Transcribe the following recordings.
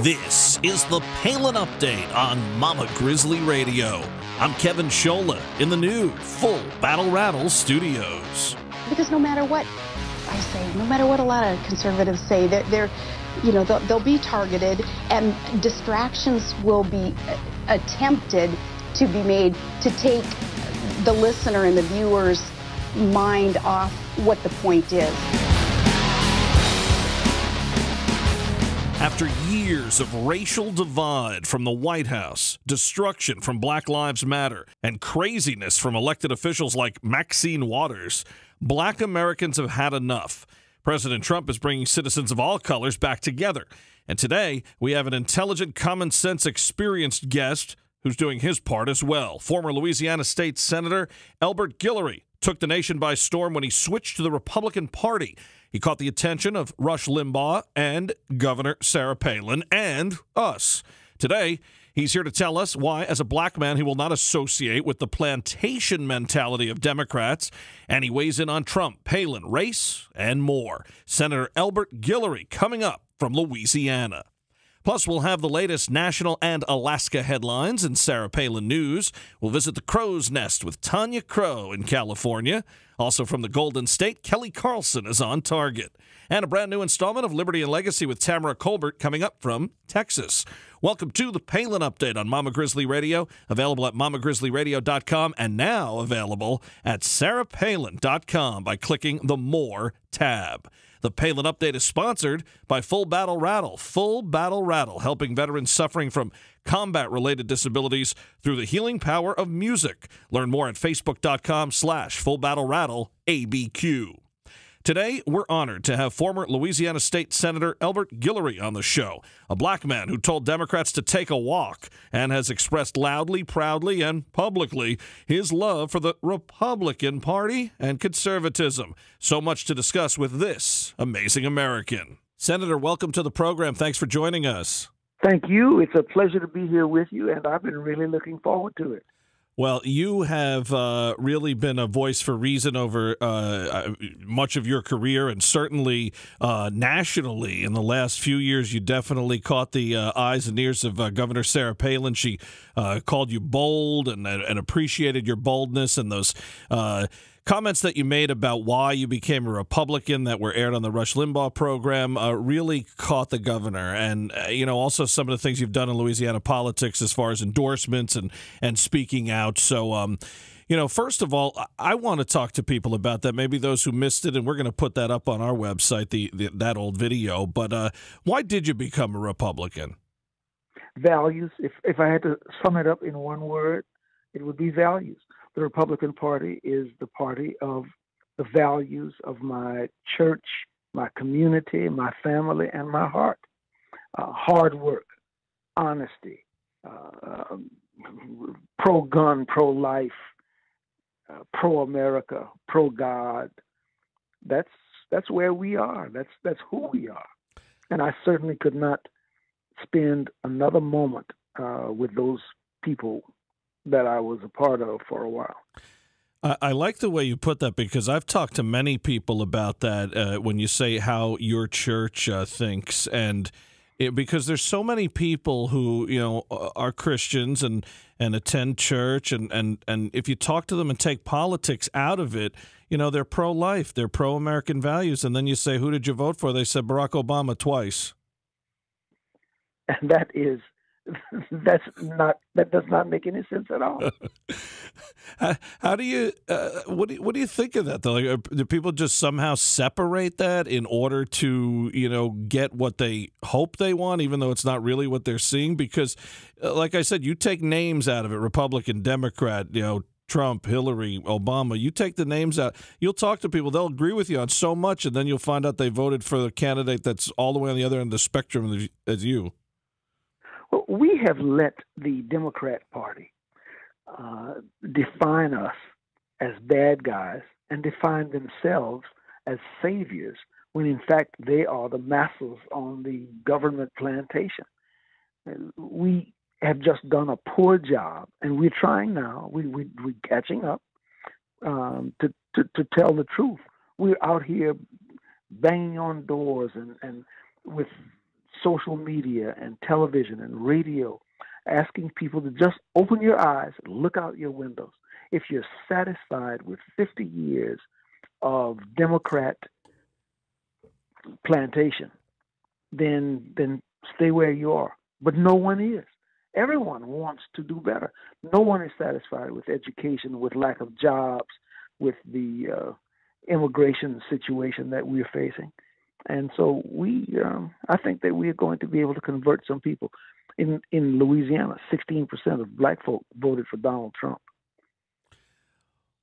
This is the Palin Update on Mama Grizzly Radio. I'm Kevin Scholla in the new Full Battle Rattle studios. Because no matter what I say, no matter what a lot of conservatives say, they'll be targeted, and distractions will be attempted to be made to take the listener and the viewer's mind off what the point is. After years of racial divide from the White House, destruction from Black Lives Matter, and craziness from elected officials like Maxine Waters, Black Americans have had enough. President Trump is bringing citizens of all colors back together. And today, we have an intelligent, common-sense, experienced guest who's doing his part as well. Former Louisiana State Senator Elbert Guillory took the nation by storm when he switched to the Republican Party. He caught the attention of Rush Limbaugh and Governor Sarah Palin and us. Today, he's here to tell us why, as a black man, he will not associate with the plantation mentality of Democrats, and he weighs in on Trump, Palin, race, and more. Senator Elbert Guillory coming up from Louisiana. Plus, we'll have the latest national and Alaska headlines in Sarah Palin news. We'll visit the Crow's Nest with Tanya Crow in California. Also from the Golden State, Kelly Carlson is on target. And a brand new installment of Liberty and Legacy with Tamara Colbert coming up from Texas. Welcome to the Palin Update on Mama Grizzly Radio, available at mamagrizzlyradio.com and now available at sarahpalin.com by clicking the More tab. The Palin Update is sponsored by Full Battle Rattle. Full Battle Rattle, helping veterans suffering from combat-related disabilities through the healing power of music. Learn more at facebook.com/fullbattlerattle.abq. Today, we're honored to have former Louisiana State Senator Elbert Guillory on the show, a black man who told Democrats to take a walk and has expressed loudly, proudly, and publicly his love for the Republican Party and conservatism. So much to discuss with this amazing American. Senator, welcome to the program. Thanks for joining us. Thank you. It's a pleasure to be here with you, and I've been really looking forward to it. Well, you have really been a voice for reason over much of your career, and certainly nationally in the last few years. You definitely caught the eyes and ears of Governor Sarah Palin. She called you bold and appreciated your boldness, and those comments that you made about why you became a Republican that were aired on the Rush Limbaugh program really caught the governor. And, also some of the things you've done in Louisiana politics as far as endorsements and speaking out. So, first of all, I want to talk to people about that, maybe those who missed it, and we're going to put that up on our website, that old video. But why did you become a Republican? Values. If I had to sum it up in one word, it would be values. The Republican Party is the party of the values of my church, my community, my family, and my heart. Hard work, honesty, pro-gun, pro-life, pro-America, pro-God. That's where we are. That's who we are. And I certainly could not spend another moment with those people that I was a part of for a while. I like the way you put that, because I've talked to many people about that when you say how your church thinks, and because there's so many people who are Christians and attend church, and if you talk to them and take politics out of it, they're pro-life, they're pro-American values, and then you say, who did you vote for? They said Barack Obama twice. And that does not make any sense at all. How do you what do you think of that though? Like, do people just somehow separate that in order to get what they hope they want, even though it's not really what they're seeing? Because like I said, you take names out of it, Republican, Democrat, Trump, Hillary, Obama, you take the names out, you'll talk to people, they'll agree with you on so much, and then you'll find out they voted for the candidate that's all the way on the other end of the spectrum as you. Well, we have let the Democrat Party define us as bad guys and define themselves as saviors, when in fact they are the masters on the government plantation. We have just done a poor job, and we're trying now. We're catching up to tell the truth. We're out here banging on doors and with social media and television and radio, asking people to just open your eyes, look out your windows. If you're satisfied with 50 years of Democrat plantation, then stay where you are. But no one is. Everyone wants to do better. No one is satisfied with education, with lack of jobs, with the immigration situation that we're facing. And so I think that we are going to be able to convert some people. In Louisiana, 16% of black folk voted for Donald Trump.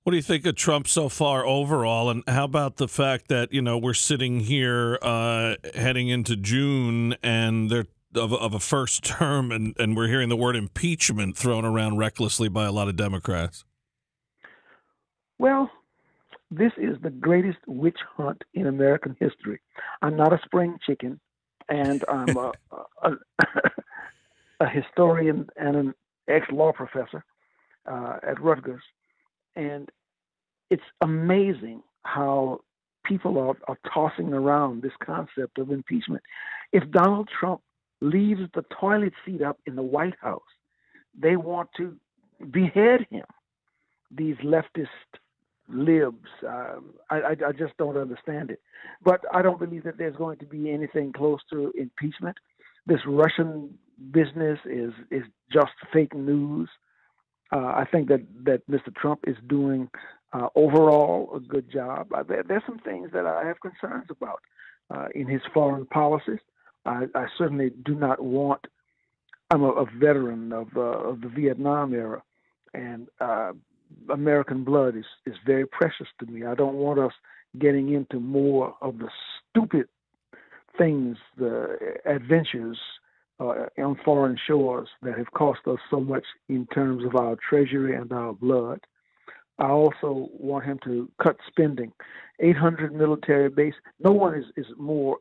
What do you think of Trump so far overall? And how about the fact that, we're sitting here heading into June and they're of a first term and we're hearing the word impeachment thrown around recklessly by a lot of Democrats? Well, this is the greatest witch hunt in American history. I'm not a spring chicken, and I'm a historian and an ex-law professor at Rutgers. And it's amazing how people are tossing around this concept of impeachment. If Donald Trump leaves the toilet seat up in the White House, they want to behead him. These leftist libs, I just don't understand it. But I don't believe that there's going to be anything close to impeachment. This Russian business is just fake news. I think that Mr. Trump is doing overall a good job. There's some things that I have concerns about in his foreign policies. I certainly do not want. I'm a veteran of the Vietnam era, and American blood is very precious to me. I don't want us getting into more of the stupid things, the adventures on foreign shores that have cost us so much in terms of our treasury and our blood. I also want him to cut spending. 800 military bases. No one is more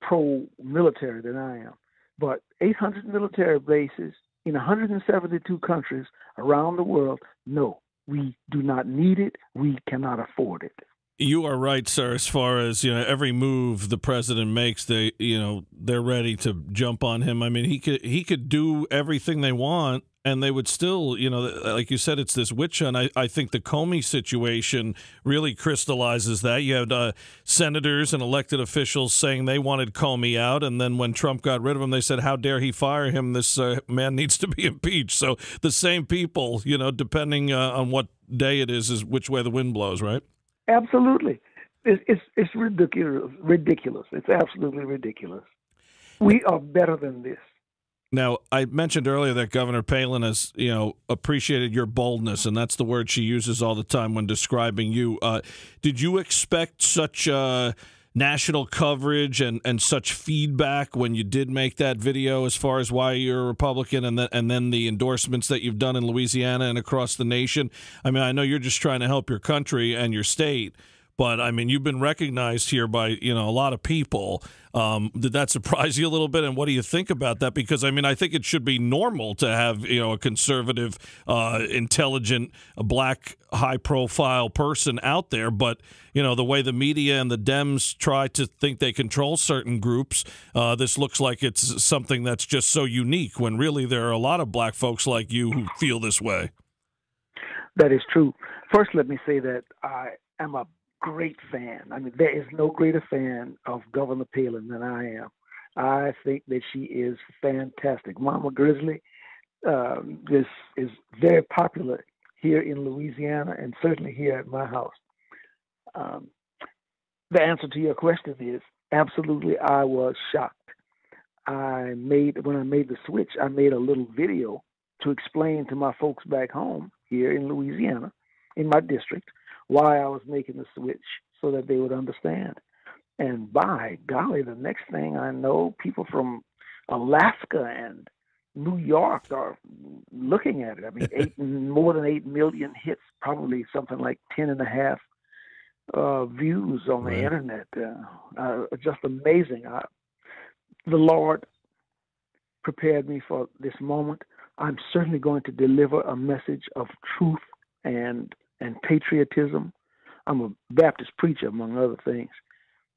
pro-military than I am. But 800 military bases in 172 countries around the world, no, we do not need it. We cannot afford it. You are right, sir. As far as every move the president makes, they're ready to jump on him. I mean, he could do everything they want, and they would still, like you said, it's this witch hunt. I think the Comey situation really crystallizes that. You had senators and elected officials saying they wanted Comey out, and then when Trump got rid of him, they said, "How dare he fire him? This man needs to be impeached." So the same people, depending on what day it is which way the wind blows, right? Absolutely. It's ridiculous. It's absolutely ridiculous. We are better than this. Now, I mentioned earlier that Governor Palin has, appreciated your boldness, and that's the word she uses all the time when describing you. Did you expect such national coverage and such feedback when you did make that video as far as why you're a Republican and then the endorsements that you've done in Louisiana and across the nation? I mean, I know you're just trying to help your country and your state, but, I mean, you've been recognized here by, a lot of people. Did that surprise you a little bit? And what do you think about that? Because, I mean, I think it should be normal to have, a conservative, intelligent, black, high-profile person out there. But, the way the media and the Dems try to think they control certain groups, this looks like it's something that's just so unique when really there are a lot of black folks like you who feel this way. That is true. First, let me say that I am a great fan. I mean, there is no greater fan of Governor Palin than I am. I think that she is fantastic. Mama Grizzly is very popular here in Louisiana and certainly here at my house. The answer to your question is absolutely. I was shocked. When I made the switch, I made a little video to explain to my folks back home here in Louisiana, in my district, why I was making the switch so that they would understand. And by golly, the next thing I know, people from Alaska and New York are looking at it. I mean, more than 8 million hits, probably something like 10.5 views on the internet. Just amazing. The Lord prepared me for this moment. I'm certainly going to deliver a message of truth and patriotism. I'm a Baptist preacher, among other things.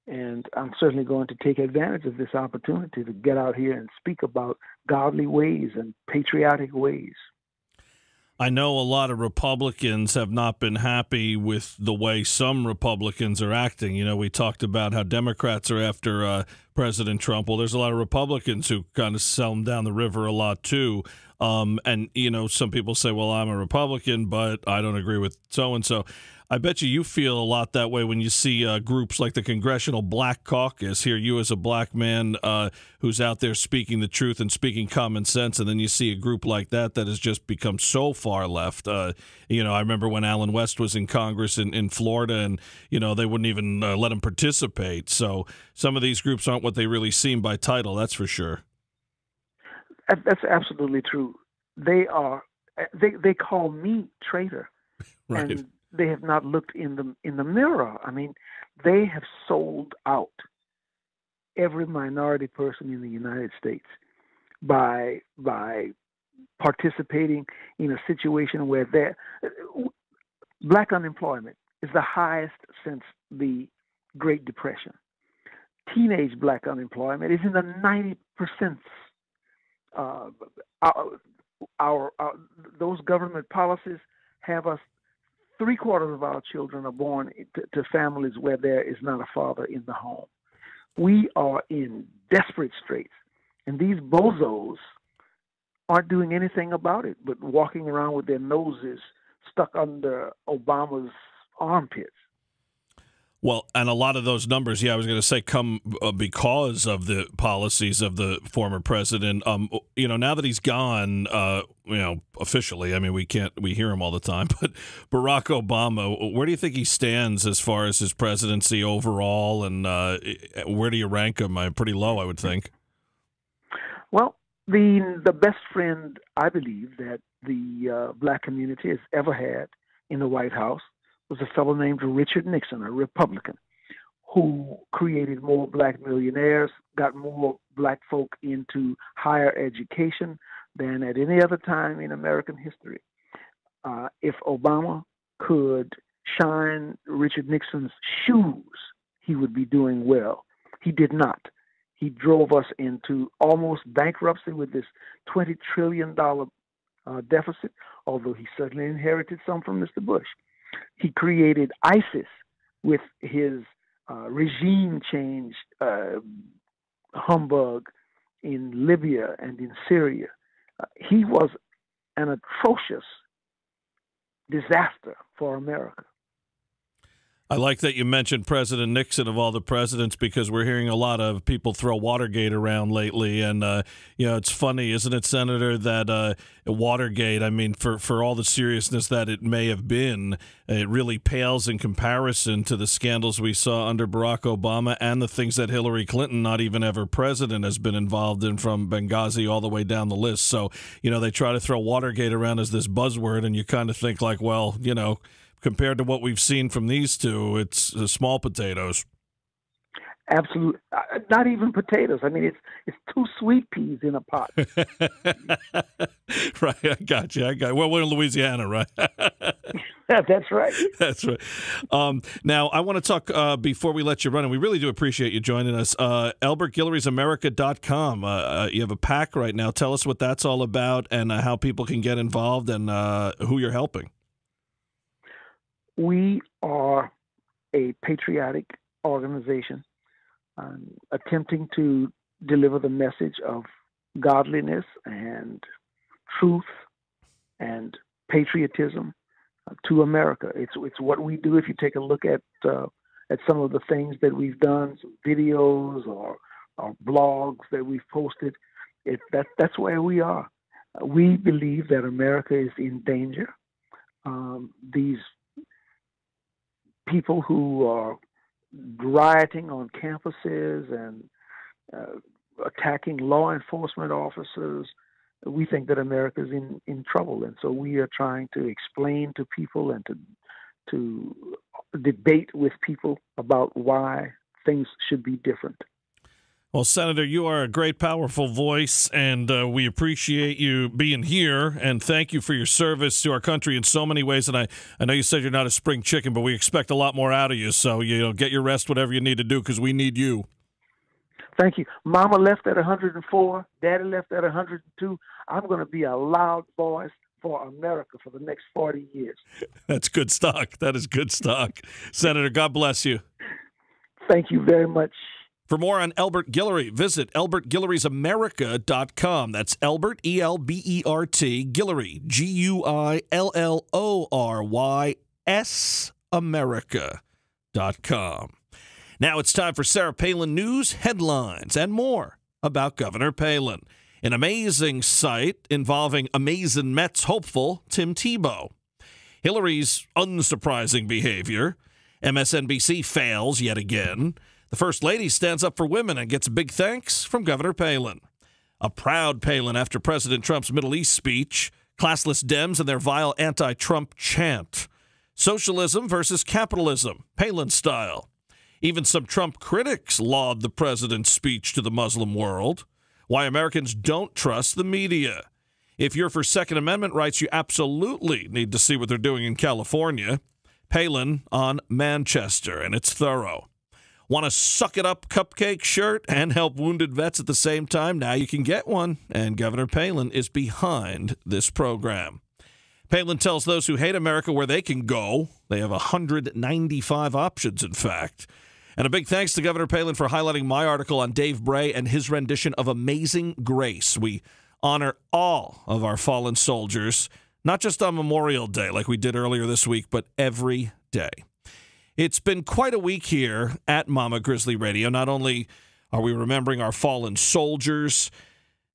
And I'm certainly going to take advantage of this opportunity to get out here and speak about godly ways and patriotic ways. I know a lot of Republicans have not been happy with the way some Republicans are acting. You know, we talked about how Democrats are after President Trump. Well, there's a lot of Republicans who kind of sell him down the river a lot, too. And, you know, some people say, well, I'm a Republican, but I don't agree with so-and-so. I bet you feel a lot that way when you see groups like the Congressional Black Caucus. Here, you as a black man who's out there speaking the truth and speaking common sense, and then you see a group like that has just become so far left. You know, I remember when Alan West was in Congress in Florida, and, you know, they wouldn't even let him participate. So some of these groups aren't what they really seem by title, that's for sure. That's absolutely true. They are. They call me traitor, Right. And they have not looked in the mirror. I mean, they have sold out every minority person in the United States by participating in a situation where black unemployment is the highest since the Great Depression. Teenage black unemployment is in the 90%. Those government policies have us 3/4 of our children are born to families where there is not a father in the home. We are in desperate straits, and these bozos aren't doing anything about it but walking around with their noses stuck under Obama's armpits. Well, and a lot of those numbers, I was going to say, come because of the policies of the former president. You know, now that he's gone, you know, officially, I mean, we hear him all the time, but Barack Obama, where do you think he stands as far as his presidency overall, and where do you rank him? Pretty low, I would think. Well, the best friend, I believe, that the black community has ever had in the White House was a fellow named Richard Nixon, a Republican, who created more black millionaires, got more black folk into higher education than at any other time in American history. If Obama could shine Richard Nixon's shoes, he would be doing well. He did not. He drove us into almost bankruptcy with this $20 trillion deficit, although he certainly inherited some from Mr. Bush. He created ISIS with his regime change humbug in Libya and in Syria. He was an atrocious disaster for America. I like that you mentioned President Nixon of all the presidents, because we're hearing a lot of people throw Watergate around lately. And, you know, it's funny, isn't it, Senator, that Watergate, I mean, for all the seriousness that it may have been, it really pales in comparison to the scandals we saw under Barack Obama and the things that Hillary Clinton, not even ever president, has been involved in, from Benghazi all the way down the list. So, you know, they try to throw Watergate around as this buzzword, and you kind of think like, well, you know, compared to what we've seen from these two, it's small potatoes. Absolutely. Not even potatoes. I mean, it's 2 sweet peas in a pot. Right. I got you. Well, we're in Louisiana, right? That's right. That's right. Now, I want to talk before we let you run, and we really do appreciate you joining us. Elbert Guillory's America.com. You have a PAC right now. Tell us what that's all about and how people can get involved and who you're helping. We are a patriotic organization attempting to deliver the message of godliness and truth and patriotism to America. It's what we do. If you take a look at some of the things that we've done, some videos or blogs that we've posted, that's where we are. We believe that America is in danger. These people who are rioting on campuses and attacking law enforcement officers, we think that America is in trouble. And so we are trying to explain to people and to debate with people about why things should be different. Well, Senator, you are a great, powerful voice, and we appreciate you being here, and thank you for your service to our country in so many ways. And I know you said you're not a spring chicken, but we expect a lot more out of you, so get your rest, whatever you need to do, because we need you. Thank you. Mama left at 104. Daddy left at 102. I'm going to be a loud voice for America for the next 40 years. That's good stock. That is good stock. Senator, God bless you. Thank you very much. For more on Elbert Guillory, visit ElbertGuillory'sAmerica.com. That's Elbert, E-L-B-E-R-T, Guillory, G-U-I-L-L-O-R-Y-S, America.com. Now it's time for Sarah Palin news, headlines, and more about Governor Palin. An amazing sight involving amazing Mets hopeful Tim Tebow. Hillary's unsurprising behavior. MSNBC fails yet again. The First Lady stands up for women and gets a big thanks from Governor Palin. A proud Palin after President Trump's Middle East speech. Classless Dems and their vile anti-Trump chant. Socialism versus capitalism, Palin style. Even some Trump critics laud the president's speech to the Muslim world. Why Americans don't trust the media. If you're for Second Amendment rights, you absolutely need to see what they're doing in California. Palin on Manchester, and it's thorough. Want a suck it up cupcake shirt and help wounded vets at the same time? Now you can get one, and Governor Palin is behind this program. Palin tells those who hate America where they can go. They have 195 options, in fact. And a big thanks to Governor Palin for highlighting my article on Dave Bray and his rendition of Amazing Grace. We honor all of our fallen soldiers, not just on Memorial Day like we did earlier this week, but every day. It's been quite a week here at Mama Grizzly Radio. Not only are we remembering our fallen soldiers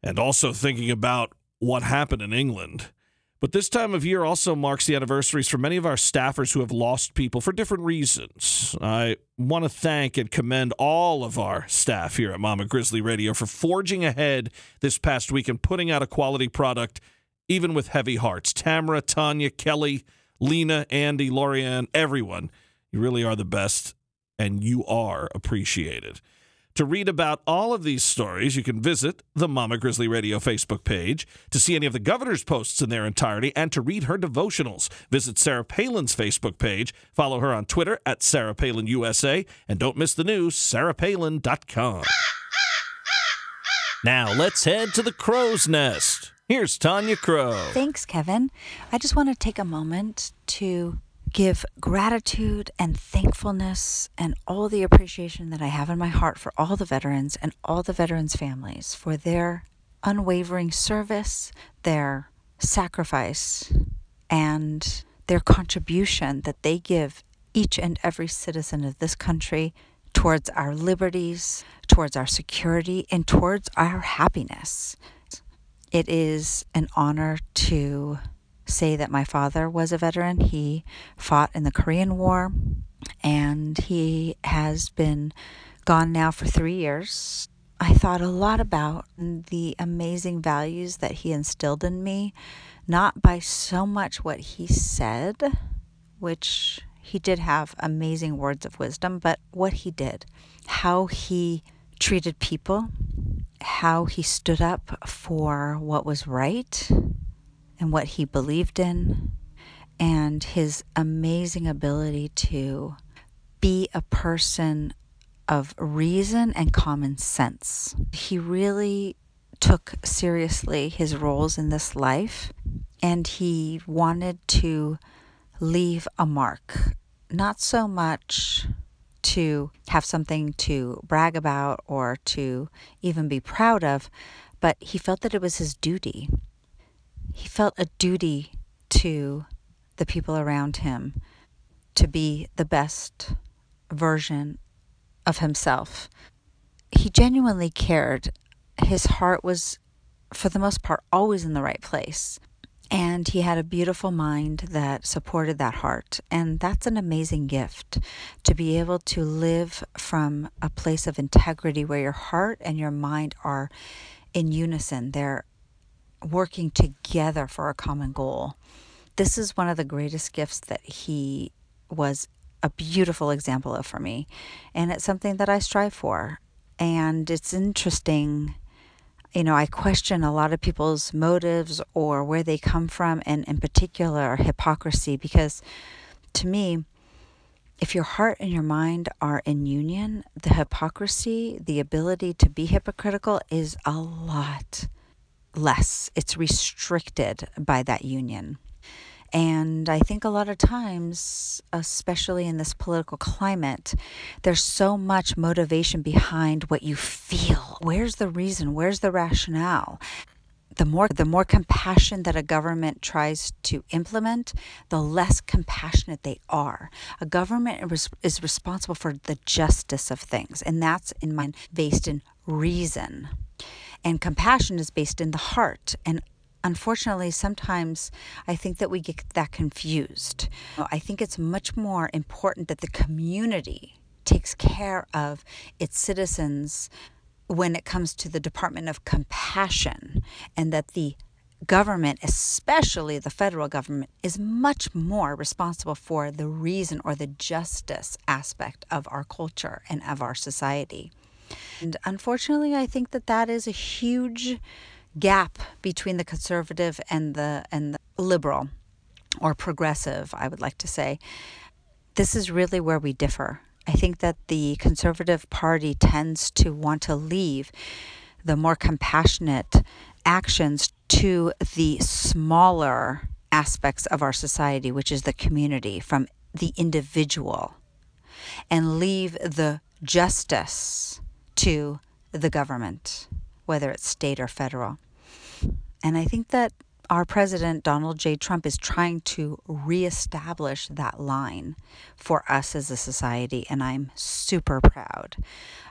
and also thinking about what happened in England, but this time of year also marks the anniversaries for many of our staffers who have lost people for different reasons. I want to thank and commend all of our staff here at Mama Grizzly Radio for forging ahead this past week and putting out a quality product, even with heavy hearts. Tamara, Tanya, Kelly, Lena, Andy, Lorianne, everyone, you really are the best, and you are appreciated. To read about all of these stories, you can visit the Mama Grizzly Radio Facebook page. To see any of the governor's posts in their entirety and to read her devotionals, visit Sarah Palin's Facebook page. Follow her on Twitter at Sarah Palin USA. And don't miss the news, sarahpalin.com. Now let's head to the crow's nest. Here's Tanya Crow. Thanks, Kevin. I just want to take a moment to give gratitude and thankfulness and all the appreciation that I have in my heart for all the veterans and all the veterans' families for their unwavering service, their sacrifice, and their contribution that they give each and every citizen of this country towards our liberties, towards our security, and towards our happiness. It is an honor to say that my father was a veteran. He fought in the Korean War, and he has been gone now for 3 years. I thought a lot about the amazing values that he instilled in me, not by so much what he said, which he did have amazing words of wisdom, but what he did, how he treated people, how he stood up for what was right and what he believed in, and his amazing ability to be a person of reason and common sense. He really took seriously his roles in this life, and he wanted to leave a mark, not so much to have something to brag about or to even be proud of, but he felt that it was his duty. He felt a duty to the people around him to be the best version of himself. He genuinely cared. His heart was, for the most part, always in the right place. And he had a beautiful mind that supported that heart. And that's an amazing gift, to be able to live from a place of integrity where your heart and your mind are in unison. They're working together for a common goal. This is one of the greatest gifts that he was a beautiful example of for me. And it's something that I strive for. And it's interesting, I question a lot of people's motives or where they come from, and in particular, hypocrisy, because to me, if your heart and your mind are in union, the hypocrisy, the ability to be hypocritical is a lot less. It's restricted by that union. And I think a lot of times, especially in this political climate, there's so much motivation behind what you feel. Where's the reason? Where's the rationale? The more compassion that a government tries to implement, the less compassionate they are. A government is responsible for the justice of things, and that's, in my mind, based in reason. And compassion is based in the heart. And unfortunately, sometimes I think that we get that confused. I think it's much more important that the community takes care of its citizens when it comes to the Department of Compassion, and that the government, especially the federal government, is much more responsible for the reason or the justice aspect of our culture and of our society. And unfortunately, I think that is a huge gap between the conservative and the liberal, or progressive, I would like to say. This is really where we differ. I think that the Conservative Party tends to want to leave the more compassionate actions to the smaller aspects of our society, which is the community, from the individual, and leave the justice to the government, whether it's state or federal. And I think that our president, Donald J. Trump, is trying to reestablish that line for us as a society, and I'm super proud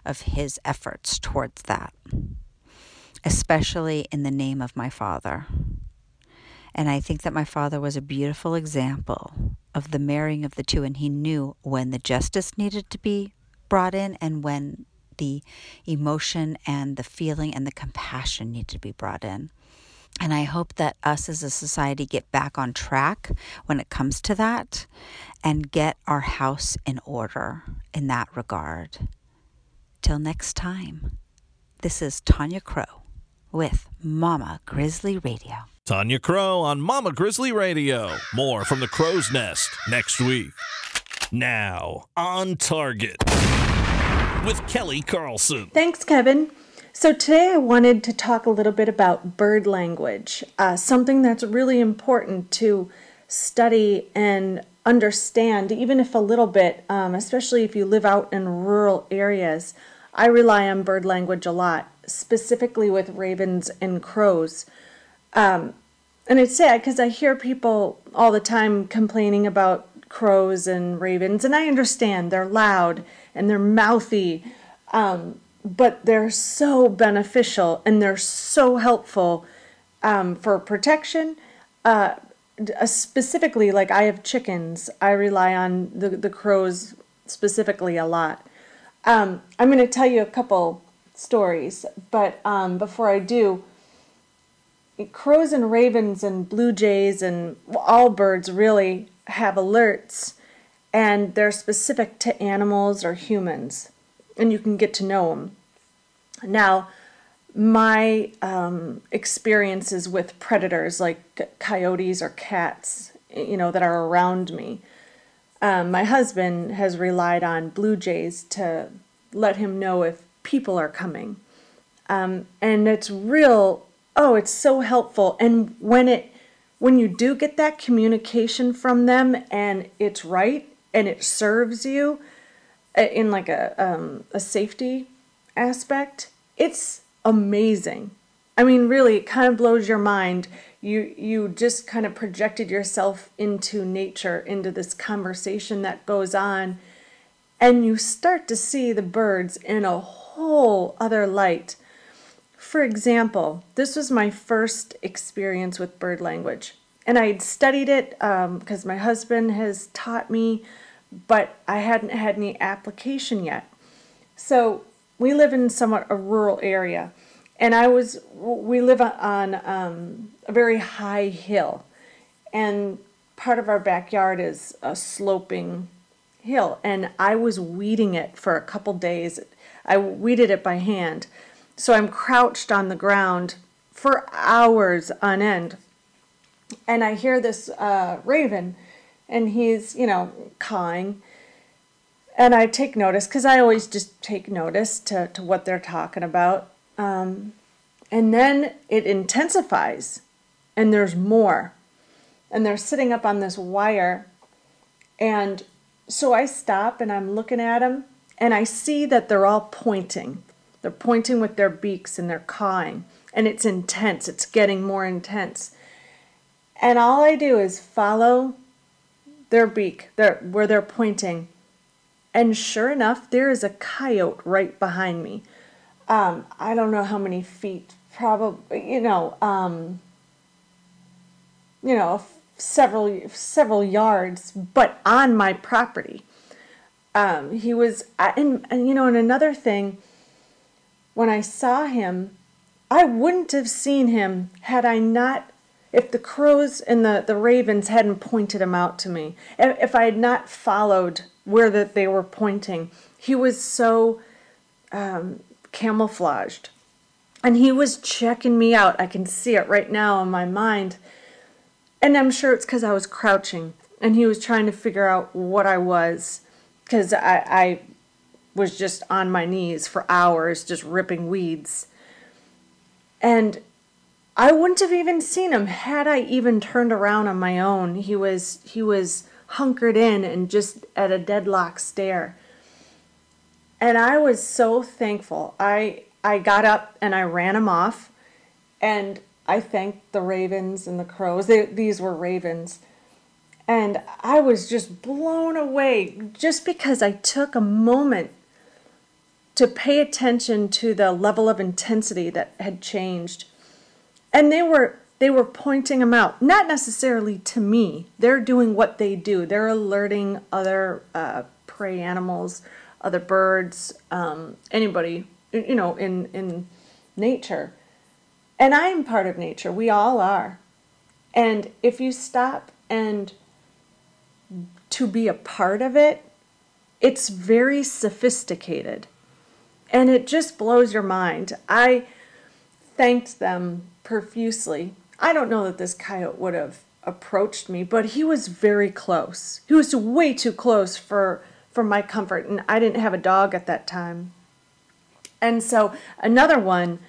of his efforts towards that, especially in the name of my father. And I think that my father was a beautiful example of the marrying of the two, and he knew when the justice needed to be brought in and when the emotion and the feeling and the compassion need to be brought in. And I hope that us as a society get back on track when it comes to that and get our house in order in that regard. Till next time, this is Tanya Crow with Mama Grizzly Radio. Tanya Crow on Mama Grizzly Radio. More from the Crow's Nest next week. Now, on target with Kelly Carlson. Thanks, Kevin. So today I wanted to talk a little bit about bird language, something that's really important to study and understand, even if a little bit, especially if you live out in rural areas. I rely on bird language a lot, specifically with ravens and crows. And it's sad because I hear people all the time complaining about crows and ravens, and I understand they're loud and they're mouthy, but they're so beneficial and they're so helpful for protection. Specifically, like I have chickens, I rely on the crows specifically a lot. I'm going to tell you a couple stories, but before I do, crows and ravens and blue jays and all birds really have alerts, and they're specific to animals or humans, and you can get to know them. Now, my experiences with predators like coyotes or cats, that are around me, my husband has relied on blue jays to let him know if people are coming. And it's it's so helpful. And when you do get that communication from them and it's right and it serves you in like a safety aspect, it's amazing. I mean, really, it kind of blows your mind. You just kind of projected yourself into nature, into this conversation that goes on, and you start to see the birds in a whole other light. For example, this was my first experience with bird language, and I had studied it because my husband has taught me, but I hadn't had any application yet. So we live in somewhat a rural area, and we live on a very high hill, and part of our backyard is a sloping hill, and I was weeding it for a couple days. I weeded it by hand. So I'm crouched on the ground for hours on end. And I hear this raven, and he's, cawing. And I take notice, because I always just take notice to what they're talking about. And then it intensifies, and there's more. And they're sitting up on this wire. And so I stop, and I'm looking at them, and I see that they're all pointing. They're pointing with their beaks, and they're cawing. And it's intense. It's getting more intense. And all I do is follow their beak, where they're pointing. And sure enough, there is a coyote right behind me. I don't know how many feet, probably, several yards, but on my property. He was, and another thing, when I saw him, I wouldn't have seen him had I not, if the crows and the ravens hadn't pointed him out to me, if I had not followed where they were pointing. He was so camouflaged. And he was checking me out. I can see it right now in my mind. And I'm sure it's because I was crouching. And he was trying to figure out what I was. Because I was just on my knees for hours, just ripping weeds. And I wouldn't have even seen him had I even turned around on my own. He was hunkered in and just at a deadlock stare. And I was so thankful. I got up and I ran him off, and I thanked the ravens and the crows. These were ravens. And I was just blown away just because I took a moment to pay attention to the level of intensity that had changed. And they were pointing them out, not necessarily to me. They're doing what they do. They're alerting other prey animals, other birds, anybody, in nature. And I am part of nature. We all are. And if you stop and to be a part of it, it's very sophisticated. And it just blows your mind. I thanked them profusely. I don't know that this coyote would have approached me, but he was very close. He was way too close for my comfort, and I didn't have a dog at that time. And so another one,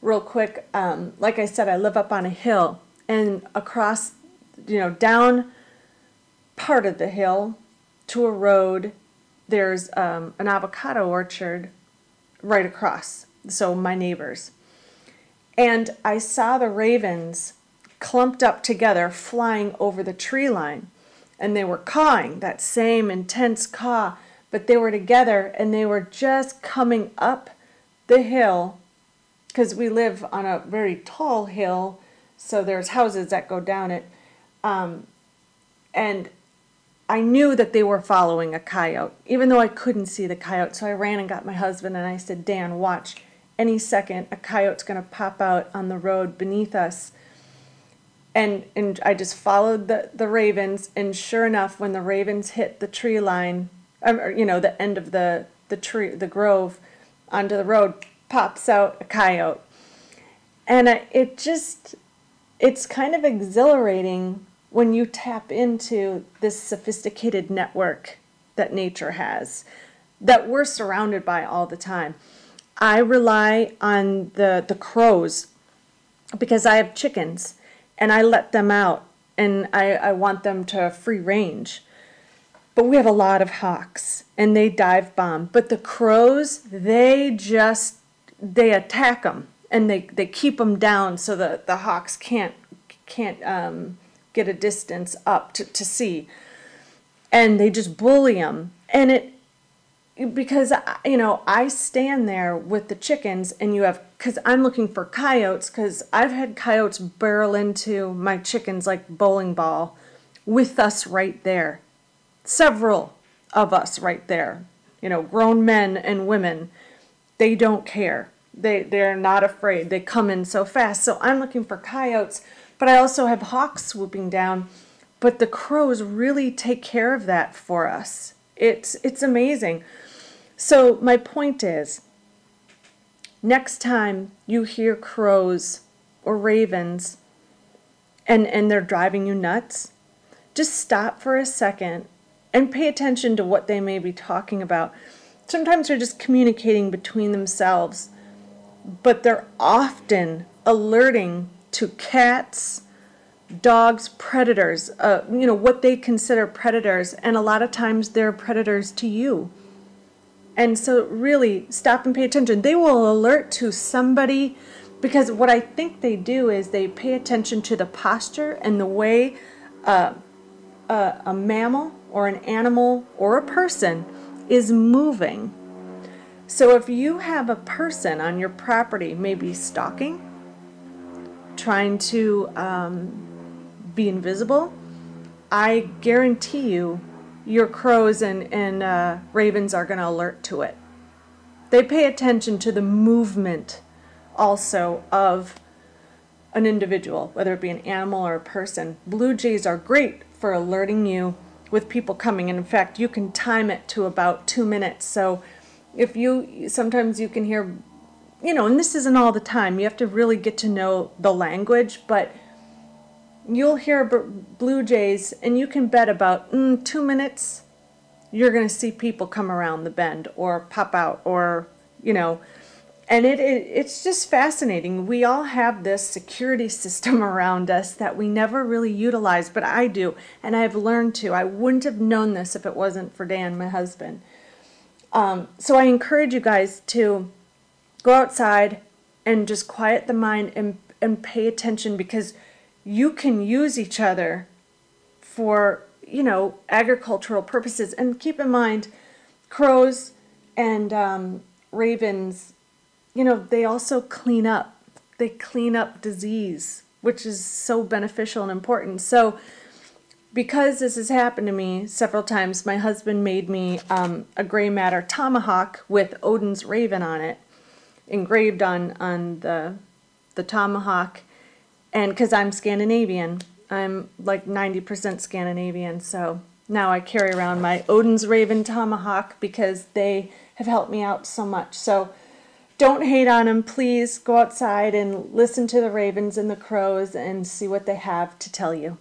real quick, like I said, I live up on a hill, and across, down part of the hill to a road, there's an avocado orchard right across, so my neighbors. And I saw the ravens clumped up together, flying over the tree line. And they were cawing, that same intense caw, but they were together, and they were just coming up the hill, because we live on a very tall hill, so there's houses that go down it. And I knew that they were following a coyote, even though I couldn't see the coyote. So I ran and got my husband, and I said, Dan, watch. Any second, a coyote's going to pop out on the road beneath us. And I just followed the ravens, and sure enough, when the ravens hit the tree line, the end of the tree, the grove, onto the road, pops out a coyote. And it's kind of exhilarating when you tap into this sophisticated network that nature has, that we're surrounded by all the time. I rely on the crows because I have chickens, and I let them out, and I want them to free range. But we have a lot of hawks, and they dive bomb. But the crows, they attack them, and they keep them down so that the hawks can't get a distance up to see. And they just bully them. And because I stand there with the chickens, and because I'm looking for coyotes, because I've had coyotes barrel into my chickens like bowling ball with us right there. Several of us right there, grown men and women. They don't care. They're not afraid. They come in so fast. So I'm looking for coyotes, but I also have hawks swooping down. But the crows really take care of that for us. It's amazing. So my point is, next time you hear crows or ravens and they're driving you nuts, just stop for a second and pay attention to what they may be talking about. Sometimes they're just communicating between themselves, but they're often alerting to cats, dogs, predators, what they consider predators, and a lot of times they're predators to you. And so really stop and pay attention. They will alert to somebody, because what I think they do is they pay attention to the posture and the way a mammal or an animal or a person is moving. So if you have a person on your property, maybe stalking, trying to be invisible, I guarantee you your crows and ravens are going to alert to it. They pay attention to the movement also of an individual, whether it be an animal or a person. Blue jays are great for alerting you with people coming, and in fact you can time it to about 2 minutes. So if sometimes you can hear, and this isn't all the time, you have to really get to know the language, but you'll hear blue jays and you can bet about 2 minutes you're going to see people come around the bend or pop out, or and it's just fascinating. We all have this security system around us that we never really utilize, but I do, and I've learned to. I wouldn't have known this if it wasn't for Dan, my husband. So I encourage you guys to go outside and just quiet the mind and pay attention, because you can use each other for, agricultural purposes. And keep in mind, crows and ravens, they also clean up. They clean up disease, which is so beneficial and important. So because this has happened to me several times, my husband made me a gray matter tomahawk with Odin's raven on it, engraved on the tomahawk. And because I'm Scandinavian, I'm like 90% Scandinavian, so now I carry around my Odin's raven tomahawk because they have helped me out so much. So don't hate on them. Please go outside and listen to the ravens and the crows and see what they have to tell you.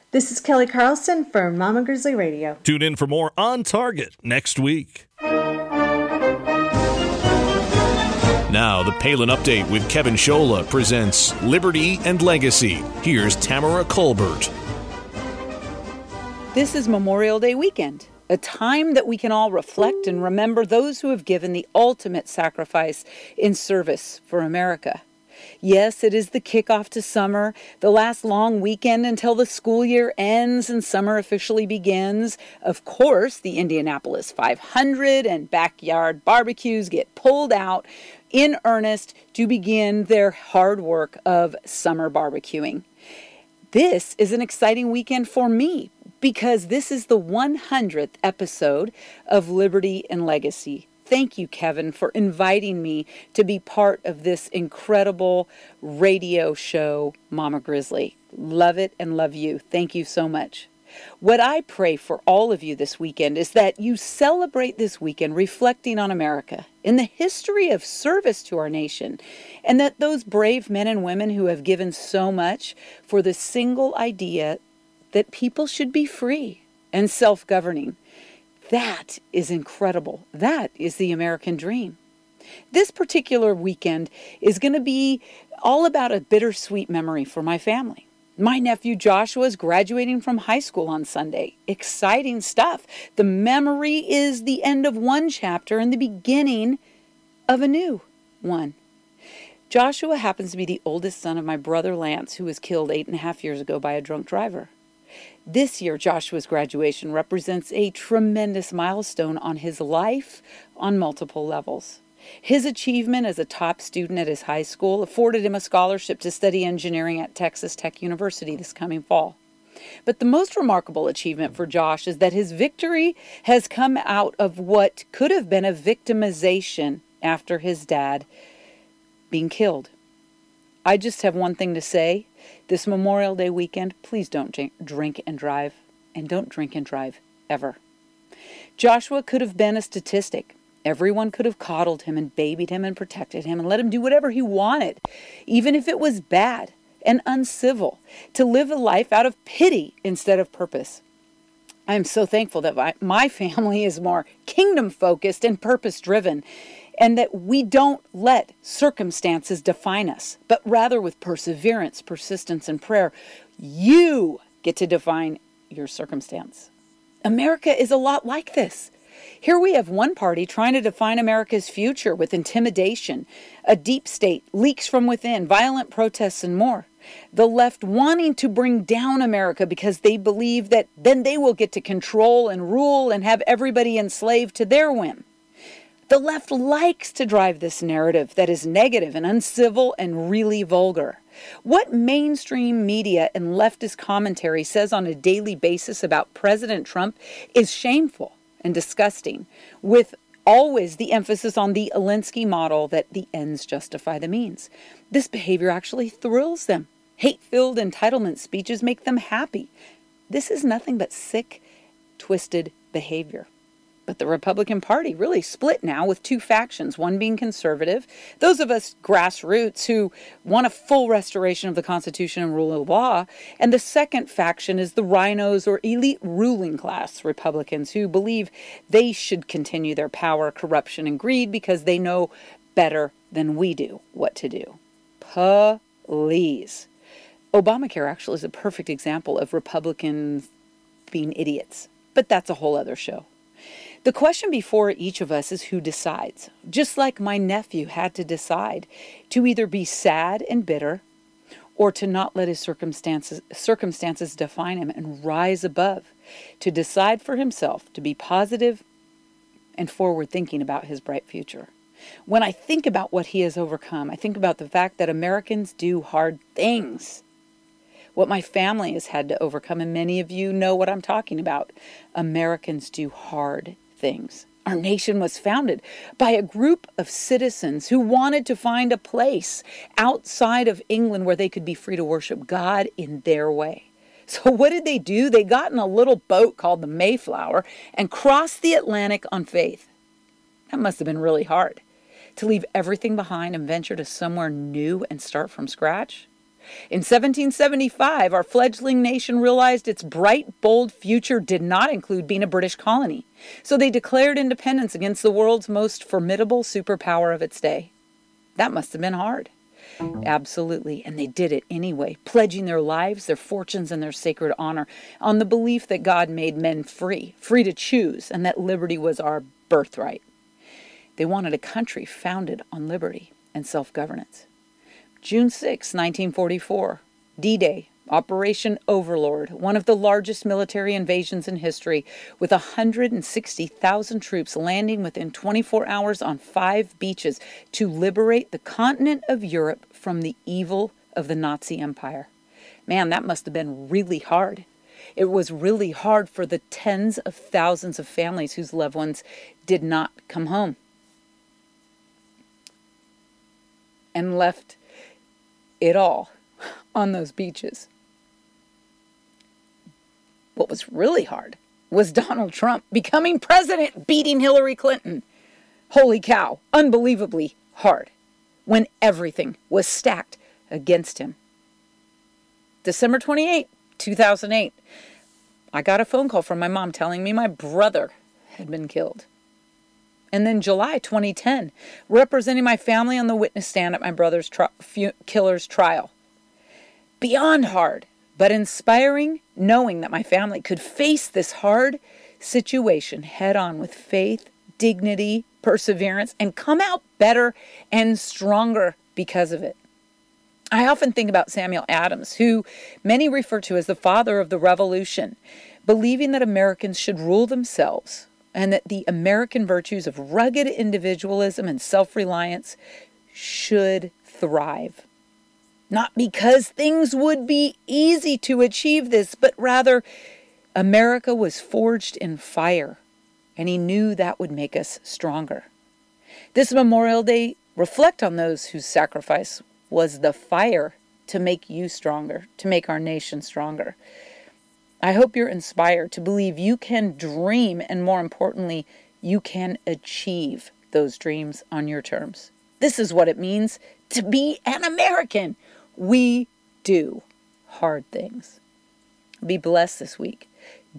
This is Kelly Carlson for Mama Grizzly Radio. Tune in for more On Target next week. Now, the Palin Update with Kevin Scholla presents Liberty and Legacy. Here's Tamara Colbert. This is Memorial Day weekend, a time that we can all reflect and remember those who have given the ultimate sacrifice in service for America. Yes, it is the kickoff to summer, the last long weekend until the school year ends and summer officially begins. Of course, the Indianapolis 500 and backyard barbecues get pulled out in earnest to begin their hard work of summer barbecuing. This is an exciting weekend for me because this is the 100th episode of Liberty and Legacy. Thank you, Kevin, for inviting me to be part of this incredible radio show, Mama Grizzly. Love it and love you. Thank you so much. What I pray for all of you this weekend is that you celebrate this weekend reflecting on America in the history of service to our nation, and that those brave men and women who have given so much for the single idea that people should be free and self-governing. That is incredible. That is the American dream. This particular weekend is going to be all about a bittersweet memory for my family. My nephew Joshua is graduating from high school on Sunday. Exciting stuff. The memory is the end of one chapter and the beginning of a new one. Joshua happens to be the oldest son of my brother Lance, who was killed 8.5 years ago by a drunk driver. This year, Joshua's graduation represents a tremendous milestone on his life on multiple levels. His achievement as a top student at his high school afforded him a scholarship to study engineering at Texas Tech University this coming fall. But the most remarkable achievement for Josh is that his victory has come out of what could have been a victimization after his dad being killed. I just have one thing to say. This Memorial Day weekend, please don't drink and drive, and don't drink and drive ever. Joshua could have been a statistic. Everyone could have coddled him and babied him and protected him and let him do whatever he wanted, even if it was bad and uncivil, to live a life out of pity instead of purpose. I am so thankful that my family is more kingdom-focused and purpose-driven, and that we don't let circumstances define us, but rather with perseverance, persistence, and prayer, you get to define your circumstance. America is a lot like this. Here we have one party trying to define America's future with intimidation, a deep state, leaks from within, violent protests, and more. The left wanting to bring down America because they believe that then they will get to control and rule and have everybody enslaved to their whim. The left likes to drive this narrative that is negative and uncivil and really vulgar. What mainstream media and leftist commentary says on a daily basis about President Trump is shameful and disgusting, with always the emphasis on the Alinsky model that the ends justify the means. This behavior actually thrills them. Hate-filled entitlement speeches make them happy. This is nothing but sick, twisted behavior. But the Republican Party really split now with two factions, one being conservative, those of us grassroots who want a full restoration of the Constitution and rule of law, and the second faction is the rhinos or elite ruling class Republicans who believe they should continue their power, corruption, and greed because they know better than we do what to do. Please. Obamacare actually is a perfect example of Republicans being idiots, but that's a whole other show. The question before each of us is who decides. Just like my nephew had to decide to either be sad and bitter or to not let his circumstances define him and rise above, to decide for himself to be positive and forward thinking about his bright future. When I think about what he has overcome, I think about the fact that Americans do hard things. What my family has had to overcome, and many of you know what I'm talking about. Americans do hard things. Our nation was founded by a group of citizens who wanted to find a place outside of England where they could be free to worship God in their way. So what did they do? They got in a little boat called the Mayflower and crossed the Atlantic on faith. That must have been really hard, to leave everything behind and venture to somewhere new and start from scratch. In 1775, our fledgling nation realized its bright, bold future did not include being a British colony. So they declared independence against the world's most formidable superpower of its day. That must have been hard. Absolutely. And they did it anyway, pledging their lives, their fortunes, and their sacred honor on the belief that God made men free to choose, and that liberty was our birthright. They wanted a country founded on liberty and self-governance. June 6, 1944, D-Day, Operation Overlord, one of the largest military invasions in history, with 160,000 troops landing within 24 hours on 5 beaches to liberate the continent of Europe from the evil of the Nazi Empire. Man, that must have been really hard. It was really hard for the tens of thousands of families whose loved ones did not come home and left it all on those beaches. What was really hard was Donald Trump becoming president, beating Hillary Clinton. Holy cow, unbelievably hard, when everything was stacked against him. December 28, 2008, I got a phone call from my mom telling me my brother had been killed. And then July 2010, representing my family on the witness stand at my brother's killer's trial. Beyond hard, but inspiring, knowing that my family could face this hard situation head on with faith, dignity, perseverance, and come out better and stronger because of it. I often think about Samuel Adams, who many refer to as the father of the revolution, believing that Americans should rule themselves, and that the American virtues of rugged individualism and self-reliance should thrive. Not because things would be easy to achieve this, but rather America was forged in fire, and he knew that would make us stronger. This Memorial Day, reflect on those whose sacrifice was the fire to make you stronger, to make our nation stronger. I hope you're inspired to believe you can dream, and more importantly, you can achieve those dreams on your terms. This is what it means to be an American. We do hard things. Be blessed this week.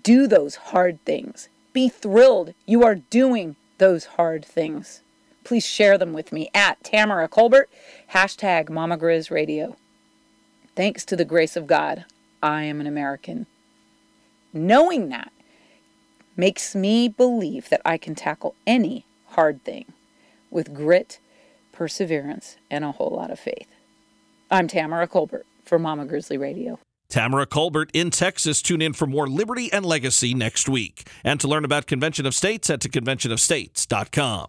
Do those hard things. Be thrilled you are doing those hard things. Please share them with me at Tamara Colbert, hashtag Mama Grizz Radio. Thanks to the grace of God, I am an American. Knowing that makes me believe that I can tackle any hard thing with grit, perseverance, and a whole lot of faith. I'm Tamara Colbert for Mama Grizzly Radio. Tamara Colbert in Texas. Tune in for more Liberty and Legacy next week. And to learn about Convention of States, head to conventionofstates.com.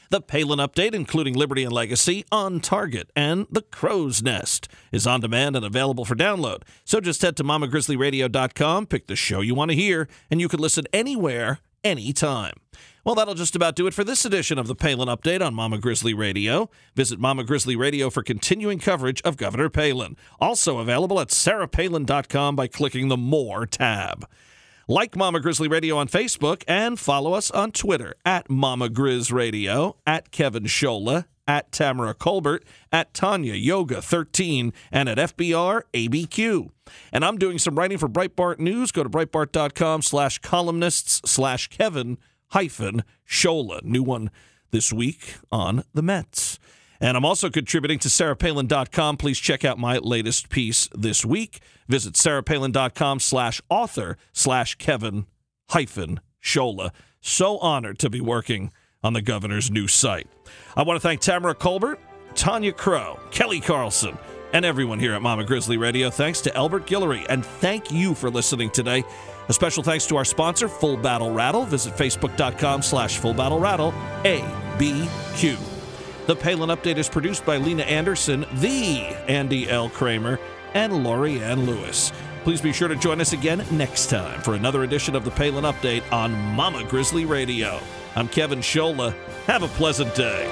The Palin Update, including Liberty and Legacy, On Target, and The Crow's Nest, is on demand and available for download. So just head to mamagrizzlyradio.com, pick the show you want to hear, and you can listen anywhere, anytime. Well, that'll just about do it for this edition of the Palin Update on Mama Grizzly Radio. Visit Mama Grizzly Radio for continuing coverage of Governor Palin. Also available at sarahpalin.com by clicking the More tab. Like Mama Grizzly Radio on Facebook and follow us on Twitter at Mama Grizz Radio, at Kevin Scholla, at Tamara Colbert, at Tanya Yoga 13, and at FBR ABQ. And I'm doing some writing for Breitbart News. Go to breitbart.com/columnists/Kevin-Scholla. New one this week on the Mets. And I'm also contributing to sarahpalin.com. Please check out my latest piece this week. Visit sarahpalin.com/author/Kevin-Scholla. So honored to be working on the governor's new site. I want to thank Tamara Colbert, Tanya Crow, Kelly Carlson, and everyone here at Mama Grizzly Radio. Thanks to Elbert Guillory, and thank you for listening today. A special thanks to our sponsor, Full Battle Rattle. Visit facebook.com/Full Battle Rattle, ABQ. The Palin Update is produced by Lena Anderson, the Andy L. Kramer, and Lori Ann Lewis. Please be sure to join us again next time for another edition of the Palin Update on Mama Grizzly Radio. I'm Kevin Scholla. Have a pleasant day.